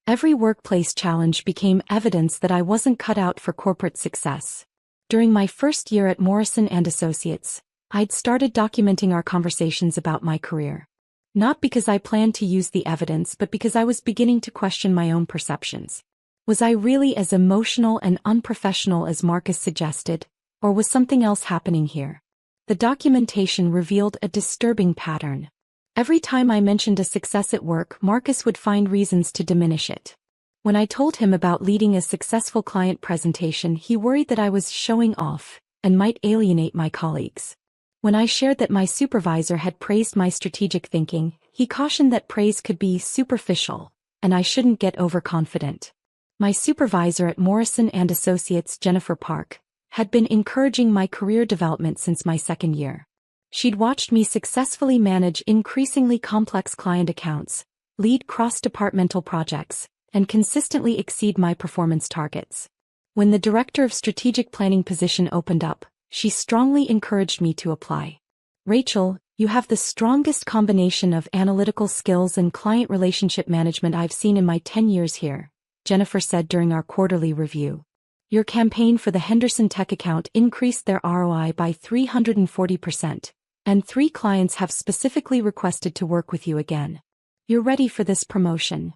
Every workplace challenge became evidence that I wasn't cut out for corporate success. During my first year at Morrison & Associates, I'd started documenting our conversations about my career. Not because I planned to use the evidence, but because I was beginning to question my own perceptions. Was I really as emotional and unprofessional as Marcus suggested, or was something else happening here? The documentation revealed a disturbing pattern. Every time I mentioned a success at work, Marcus would find reasons to diminish it. When I told him about leading a successful client presentation, he worried that I was showing off and might alienate my colleagues. When I shared that my supervisor had praised my strategic thinking, he cautioned that praise could be superficial, and I shouldn't get overconfident. My supervisor at Morrison & Associates, Jennifer Park, had been encouraging my career development since my second year. She'd watched me successfully manage increasingly complex client accounts, lead cross-departmental projects, and consistently exceed my performance targets. When the Director of Strategic Planning position opened up, she strongly encouraged me to apply. "Rachel, you have the strongest combination of analytical skills and client relationship management I've seen in my 10 years here," Jennifer said during our quarterly review. "Your campaign for the Henderson Tech account increased their ROI by 340%, and 3 clients have specifically requested to work with you again. You're ready for this promotion."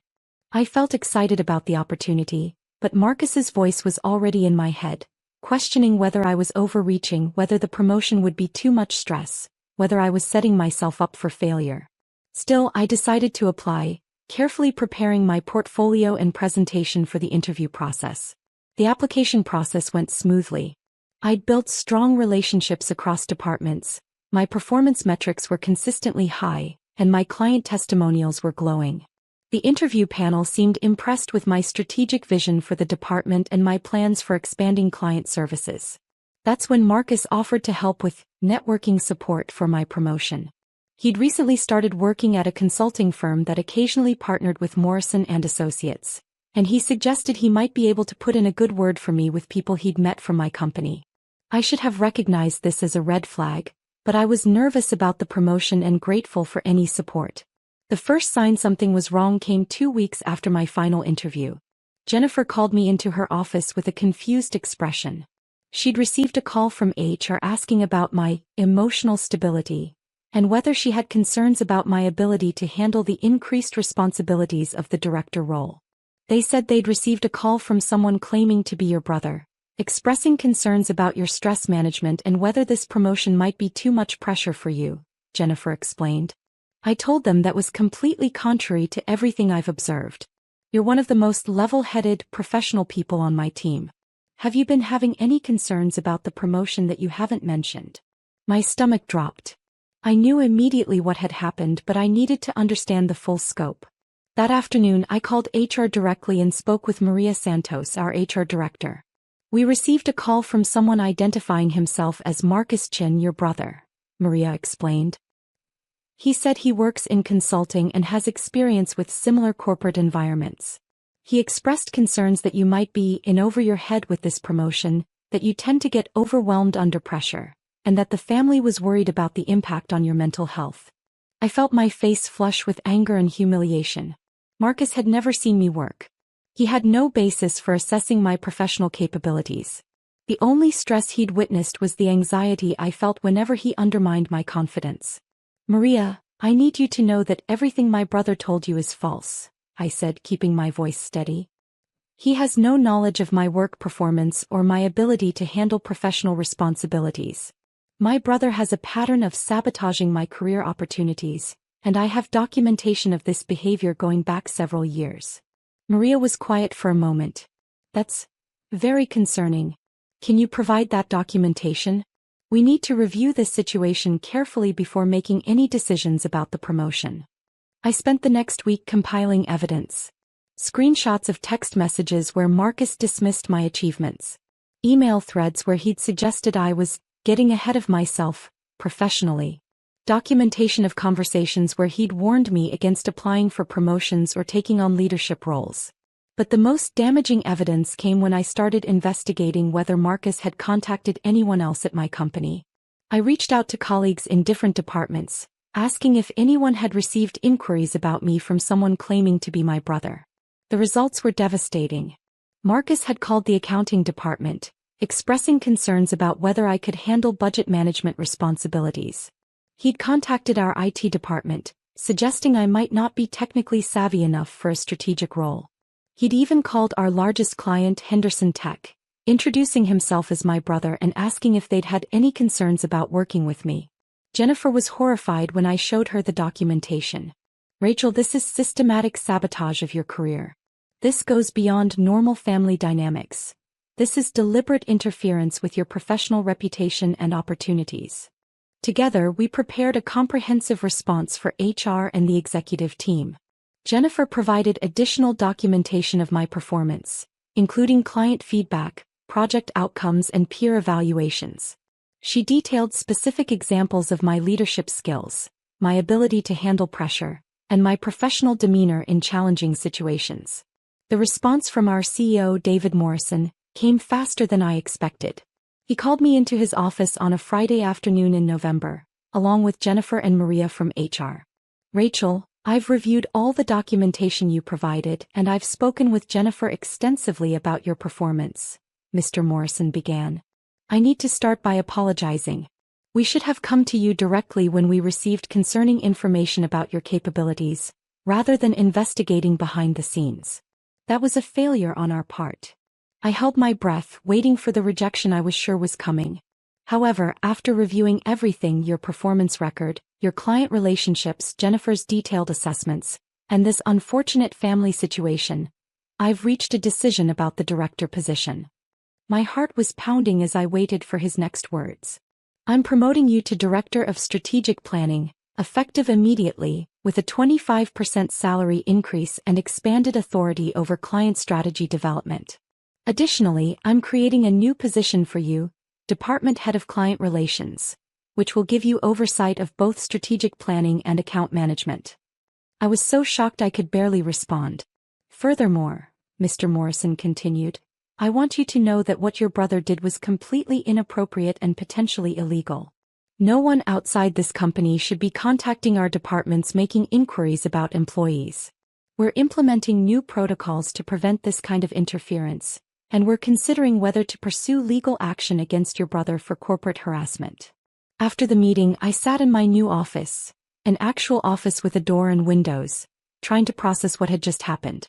I felt excited about the opportunity, but Marcus's voice was already in my head, questioning whether I was overreaching, whether the promotion would be too much stress, whether I was setting myself up for failure. Still, I decided to apply, carefully preparing my portfolio and presentation for the interview process. The application process went smoothly. I'd built strong relationships across departments, my performance metrics were consistently high, and my client testimonials were glowing. The interview panel seemed impressed with my strategic vision for the department and my plans for expanding client services. That's when Marcus offered to help with networking support for my promotion. He'd recently started working at a consulting firm that occasionally partnered with Morrison & Associates, and he suggested he might be able to put in a good word for me with people he'd met from my company. I should have recognized this as a red flag, but I was nervous about the promotion and grateful for any support. The first sign something was wrong came 2 weeks after my final interview. Jennifer called me into her office with a confused expression. She'd received a call from HR asking about my emotional stability and whether she had concerns about my ability to handle the increased responsibilities of the director role. "They said they'd received a call from someone claiming to be your brother, expressing concerns about your stress management and whether this promotion might be too much pressure for you," Jennifer explained. I told them that was completely contrary to everything I've observed. "You're one of the most level-headed, professional people on my team. Have you been having any concerns about the promotion that you haven't mentioned?" My stomach dropped. I knew immediately what had happened, but I needed to understand the full scope. That afternoon, I called HR directly and spoke with Maria Santos, our HR director. "We received a call from someone identifying himself as Marcus Chin, your brother," Maria explained. "He said he works in consulting and has experience with similar corporate environments. He expressed concerns that you might be in over your head with this promotion, that you tend to get overwhelmed under pressure, and that the family was worried about the impact on your mental health." I felt my face flush with anger and humiliation. Marcus had never seen me work. He had no basis for assessing my professional capabilities. The only stress he'd witnessed was the anxiety I felt whenever he undermined my confidence. "Maria, I need you to know that everything my brother told you is false," I said, keeping my voice steady. "He has no knowledge of my work performance or my ability to handle professional responsibilities. My brother has a pattern of sabotaging my career opportunities, and I have documentation of this behavior going back several years. Maria was quiet for a moment. That's very concerning. Can you provide that documentation? We need to review this situation carefully before making any decisions about the promotion. I spent the next week compiling evidence. Screenshots of text messages where Marcus dismissed my achievements. Email threads where he'd suggested I was getting ahead of myself, professionally. Documentation of conversations where he'd warned me against applying for promotions or taking on leadership roles. But the most damaging evidence came when I started investigating whether Marcus had contacted anyone else at my company. I reached out to colleagues in different departments, asking if anyone had received inquiries about me from someone claiming to be my brother. The results were devastating. Marcus had called the accounting department, expressing concerns about whether I could handle budget management responsibilities. He'd contacted our IT department, suggesting I might not be technically savvy enough for a strategic role. He'd even called our largest client, Henderson Tech, introducing himself as my brother and asking if they'd had any concerns about working with me. Jennifer was horrified when I showed her the documentation. Rachel, this is systematic sabotage of your career. This goes beyond normal family dynamics. This is deliberate interference with your professional reputation and opportunities. Together, we prepared a comprehensive response for HR and the executive team. Jennifer provided additional documentation of my performance, including client feedback, project outcomes, and peer evaluations. She detailed specific examples of my leadership skills, my ability to handle pressure, and my professional demeanor in challenging situations. The response from our CEO, David Morrison, came faster than I expected. He called me into his office on a Friday afternoon in November, along with Jennifer and Maria from HR. Rachel, I've reviewed all the documentation you provided and I've spoken with Jennifer extensively about your performance, Mr. Morrison began. I need to start by apologizing. We should have come to you directly when we received concerning information about your capabilities, rather than investigating behind the scenes. That was a failure on our part. I held my breath, waiting for the rejection I was sure was coming. However, after reviewing everything, your performance record, your client relationships, Jennifer's detailed assessments, and this unfortunate family situation, I've reached a decision about the director position. My heart was pounding as I waited for his next words. I'm promoting you to Director of Strategic Planning, effective immediately, with a 25% salary increase and expanded authority over client strategy development. Additionally, I'm creating a new position for you, Department Head of Client Relations, which will give you oversight of both strategic planning and account management. I was so shocked I could barely respond. Furthermore, Mr. Morrison continued, I want you to know that what your brother did was completely inappropriate and potentially illegal. No one outside this company should be contacting our departments making inquiries about employees. We're implementing new protocols to prevent this kind of interference, and we're considering whether to pursue legal action against your brother for corporate harassment. After the meeting, I sat in my new office, an actual office with a door and windows, trying to process what had just happened.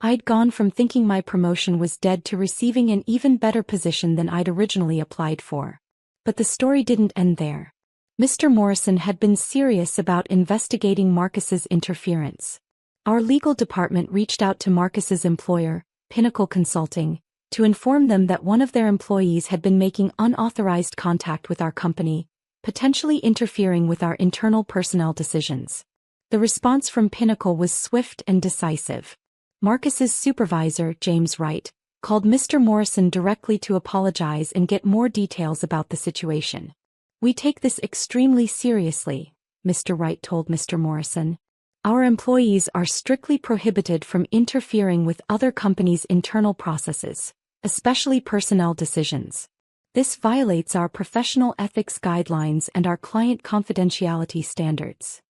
I'd gone from thinking my promotion was dead to receiving an even better position than I'd originally applied for. But the story didn't end there. Mr. Morrison had been serious about investigating Marcus's interference. Our legal department reached out to Marcus's employer, Pinnacle Consulting, to inform them that one of their employees had been making unauthorized contact with our company, potentially interfering with our internal personnel decisions. The response from Pinnacle was swift and decisive. Marcus's supervisor, James Wright, called Mr. Morrison directly to apologize and get more details about the situation. We take this extremely seriously, Mr. Wright told Mr. Morrison. Our employees are strictly prohibited from interfering with other companies' internal processes, especially personnel decisions. This violates our professional ethics guidelines and our client confidentiality standards.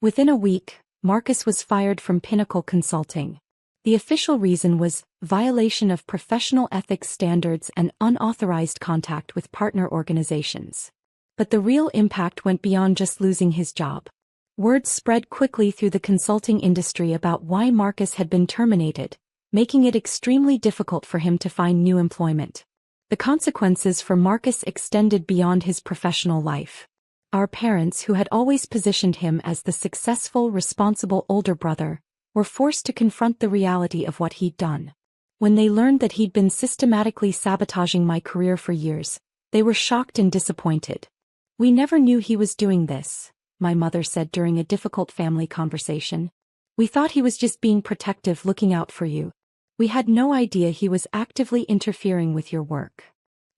Within a week, Marcus was fired from Pinnacle Consulting. The official reason was violation of professional ethics standards and unauthorized contact with partner organizations. But the real impact went beyond just losing his job. Word spread quickly through the consulting industry about why Marcus had been terminated, making it extremely difficult for him to find new employment. The consequences for Marcus extended beyond his professional life. Our parents, who had always positioned him as the successful, responsible older brother, were forced to confront the reality of what he'd done. When they learned that he'd been systematically sabotaging my career for years, they were shocked and disappointed. "We never knew he was doing this," my mother said during a difficult family conversation. "We thought he was just being protective, looking out for you. We had no idea he was actively interfering with your work."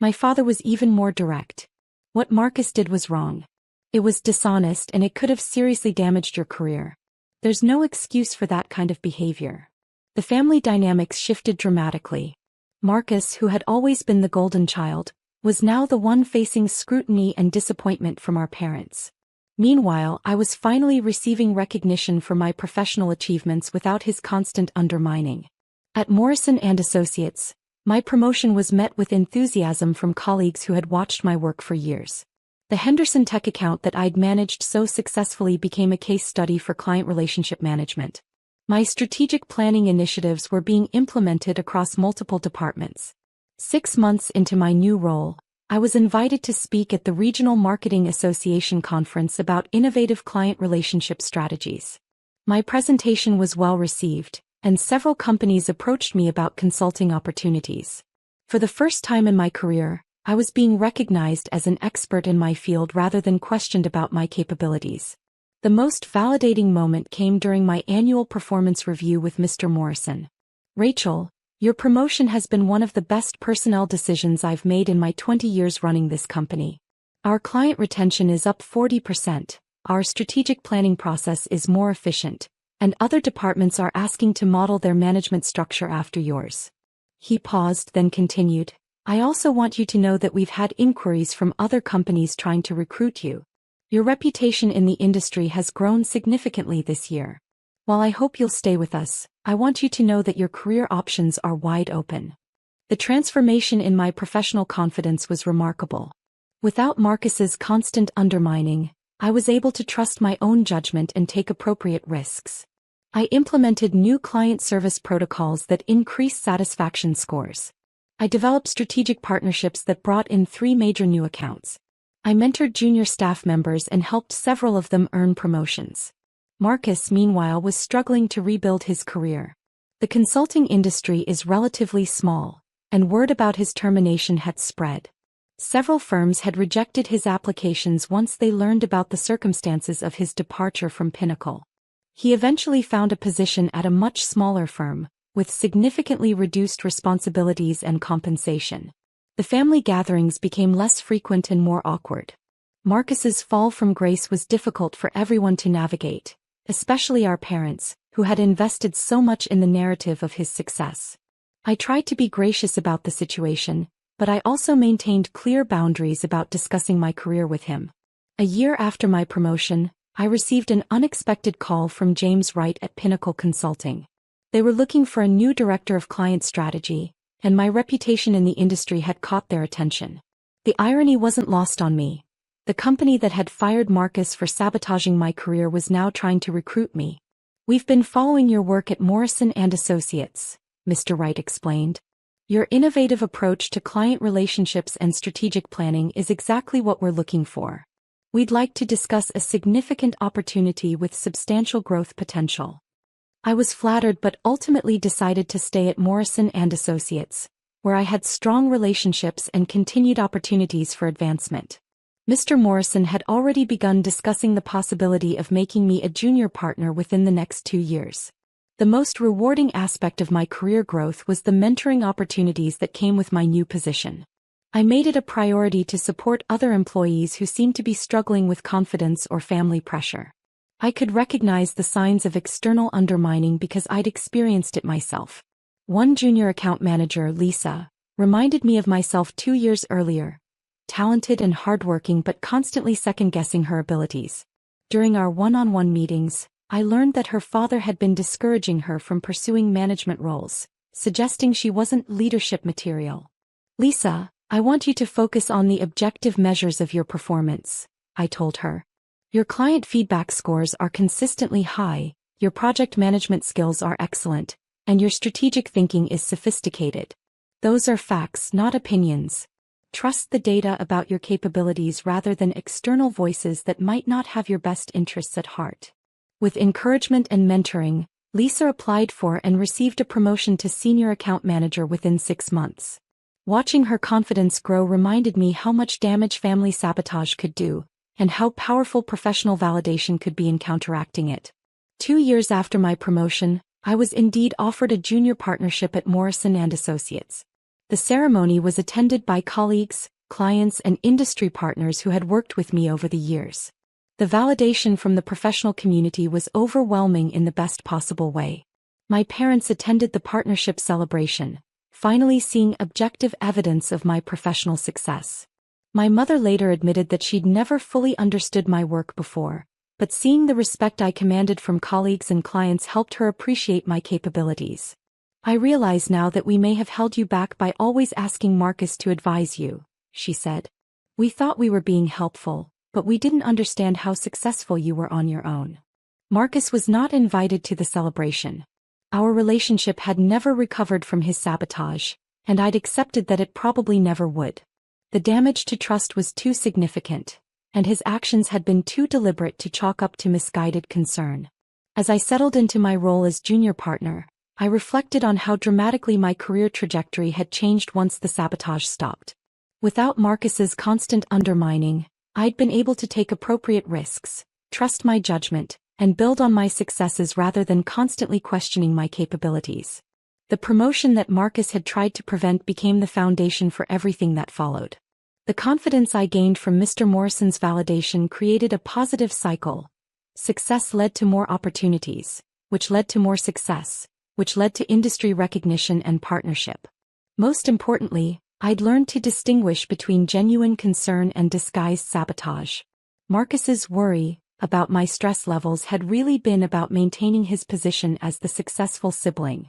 My father was even more direct. "What Marcus did was wrong. It was dishonest and it could have seriously damaged your career. There's no excuse for that kind of behavior." The family dynamics shifted dramatically. Marcus, who had always been the golden child, was now the one facing scrutiny and disappointment from our parents. Meanwhile, I was finally receiving recognition for my professional achievements without his constant undermining. At Morrison & Associates, my promotion was met with enthusiasm from colleagues who had watched my work for years. The Henderson Tech account that I'd managed so successfully became a case study for client relationship management. My strategic planning initiatives were being implemented across multiple departments. 6 months into my new role, I was invited to speak at the Regional Marketing Association conference about innovative client relationship strategies. My presentation was well received, and several companies approached me about consulting opportunities. For the first time in my career, I was being recognized as an expert in my field rather than questioned about my capabilities. The most validating moment came during my annual performance review with Mr. Morrison. "Rachel, your promotion has been one of the best personnel decisions I've made in my 20 years running this company. Our client retention is up 40%, our strategic planning process is more efficient, and other departments are asking to model their management structure after yours." He paused, then continued, "I also want you to know that we've had inquiries from other companies trying to recruit you. Your reputation in the industry has grown significantly this year. While I hope you'll stay with us, I want you to know that your career options are wide open." The transformation in my professional confidence was remarkable. Without Marcus's constant undermining, I was able to trust my own judgment and take appropriate risks. I implemented new client service protocols that increased satisfaction scores. I developed strategic partnerships that brought in 3 major new accounts. I mentored junior staff members and helped several of them earn promotions. Marcus, meanwhile, was struggling to rebuild his career. The consulting industry is relatively small, and word about his termination had spread. Several firms had rejected his applications once they learned about the circumstances of his departure from Pinnacle. He eventually found a position at a much smaller firm, with significantly reduced responsibilities and compensation. The family gatherings became less frequent and more awkward. Marcus's fall from grace was difficult for everyone to navigate, especially our parents, who had invested so much in the narrative of his success. I tried to be gracious about the situation, but I also maintained clear boundaries about discussing my career with him. A year after my promotion, I received an unexpected call from James Wright at Pinnacle Consulting. They were looking for a new director of client strategy, and my reputation in the industry had caught their attention. The irony wasn't lost on me. The company that had fired Marcus for sabotaging my career was now trying to recruit me. "We've been following your work at Morrison & Associates," Mr. Wright explained. "Your innovative approach to client relationships and strategic planning is exactly what we're looking for. We'd like to discuss a significant opportunity with substantial growth potential." I was flattered but ultimately decided to stay at Morrison & Associates, where I had strong relationships and continued opportunities for advancement. Mr. Morrison had already begun discussing the possibility of making me a junior partner within the next 2 years. The most rewarding aspect of my career growth was the mentoring opportunities that came with my new position. I made it a priority to support other employees who seemed to be struggling with confidence or family pressure. I could recognize the signs of external undermining because I'd experienced it myself. One junior account manager, Lisa, reminded me of myself 2 years earlier, talented and hardworking but constantly second-guessing her abilities. During our one-on-one meetings, I learned that her father had been discouraging her from pursuing management roles, suggesting she wasn't leadership material. "Lisa, I want you to focus on the objective measures of your performance," I told her. "Your client feedback scores are consistently high, your project management skills are excellent, and your strategic thinking is sophisticated. Those are facts, not opinions. Trust the data about your capabilities rather than external voices that might not have your best interests at heart. With encouragement and mentoring, Lisa applied for and received a promotion to senior account manager within 6 months. Watching her confidence grow reminded me how much damage family sabotage could do, and how powerful professional validation could be in counteracting it. 2 years after my promotion, I was indeed offered a junior partnership at Morrison & Associates. The ceremony was attended by colleagues, clients, and industry partners who had worked with me over the years. The validation from the professional community was overwhelming in the best possible way. My parents attended the partnership celebration, finally seeing objective evidence of my professional success. My mother later admitted that she'd never fully understood my work before, but seeing the respect I commanded from colleagues and clients helped her appreciate my capabilities. "I realize now that we may have held you back by always asking Marcus to advise you," she said. "We thought we were being helpful, but we didn't understand how successful you were on your own." Marcus was not invited to the celebration. Our relationship had never recovered from his sabotage, and I'd accepted that it probably never would. The damage to trust was too significant, and his actions had been too deliberate to chalk up to misguided concern. As I settled into my role as junior partner, I reflected on how dramatically my career trajectory had changed once the sabotage stopped. Without Marcus's constant undermining, I'd been able to take appropriate risks, trust my judgment, and build on my successes rather than constantly questioning my capabilities. The promotion that Marcus had tried to prevent became the foundation for everything that followed. The confidence I gained from Mr. Morrison's validation created a positive cycle. Success led to more opportunities, which led to more success, which led to industry recognition and partnership. Most importantly, I'd learned to distinguish between genuine concern and disguised sabotage. Marcus's worry about my stress levels had really been about maintaining his position as the successful sibling.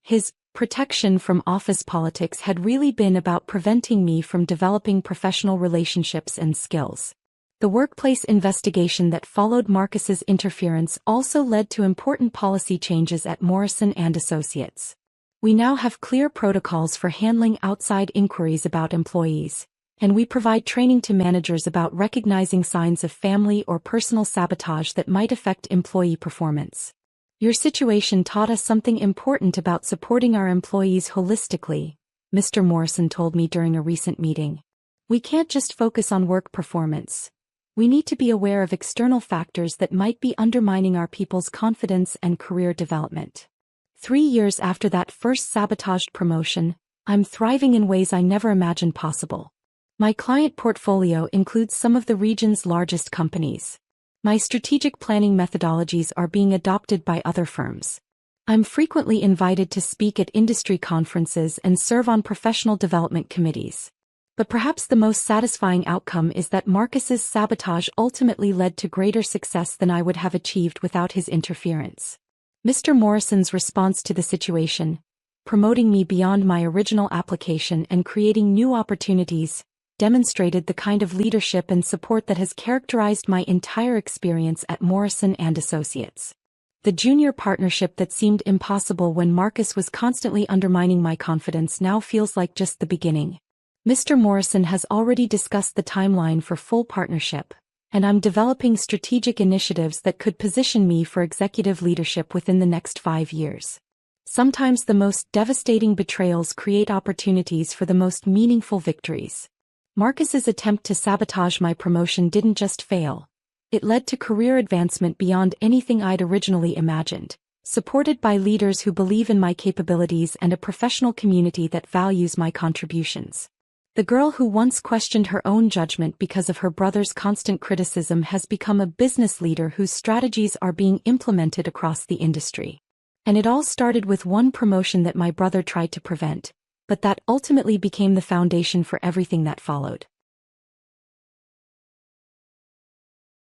His protection from office politics had really been about preventing me from developing professional relationships and skills. The workplace investigation that followed Marcus's interference also led to important policy changes at Morrison & Associates. We now have clear protocols for handling outside inquiries about employees, and we provide training to managers about recognizing signs of family or personal sabotage that might affect employee performance. "Your situation taught us something important about supporting our employees holistically," Mr. Morrison told me during a recent meeting. "We can't just focus on work performance. We need to be aware of external factors that might be undermining our people's confidence and career development." 3 years after that first sabotaged promotion, I'm thriving in ways I never imagined possible. My client portfolio includes some of the region's largest companies. My strategic planning methodologies are being adopted by other firms. I'm frequently invited to speak at industry conferences and serve on professional development committees. But perhaps the most satisfying outcome is that Marcus's sabotage ultimately led to greater success than I would have achieved without his interference. Mr. Morrison's response to the situation, promoting me beyond my original application and creating new opportunities, demonstrated the kind of leadership and support that has characterized my entire experience at Morrison & Associates. The junior partnership that seemed impossible when Marcus was constantly undermining my confidence now feels like just the beginning. Mr. Morrison has already discussed the timeline for full partnership, and I'm developing strategic initiatives that could position me for executive leadership within the next 5 years. Sometimes the most devastating betrayals create opportunities for the most meaningful victories. Marcus's attempt to sabotage my promotion didn't just fail. It led to career advancement beyond anything I'd originally imagined, supported by leaders who believe in my capabilities and a professional community that values my contributions. The girl who once questioned her own judgment because of her brother's constant criticism has become a business leader whose strategies are being implemented across the industry. And it all started with one promotion that my brother tried to prevent, but that ultimately became the foundation for everything that followed.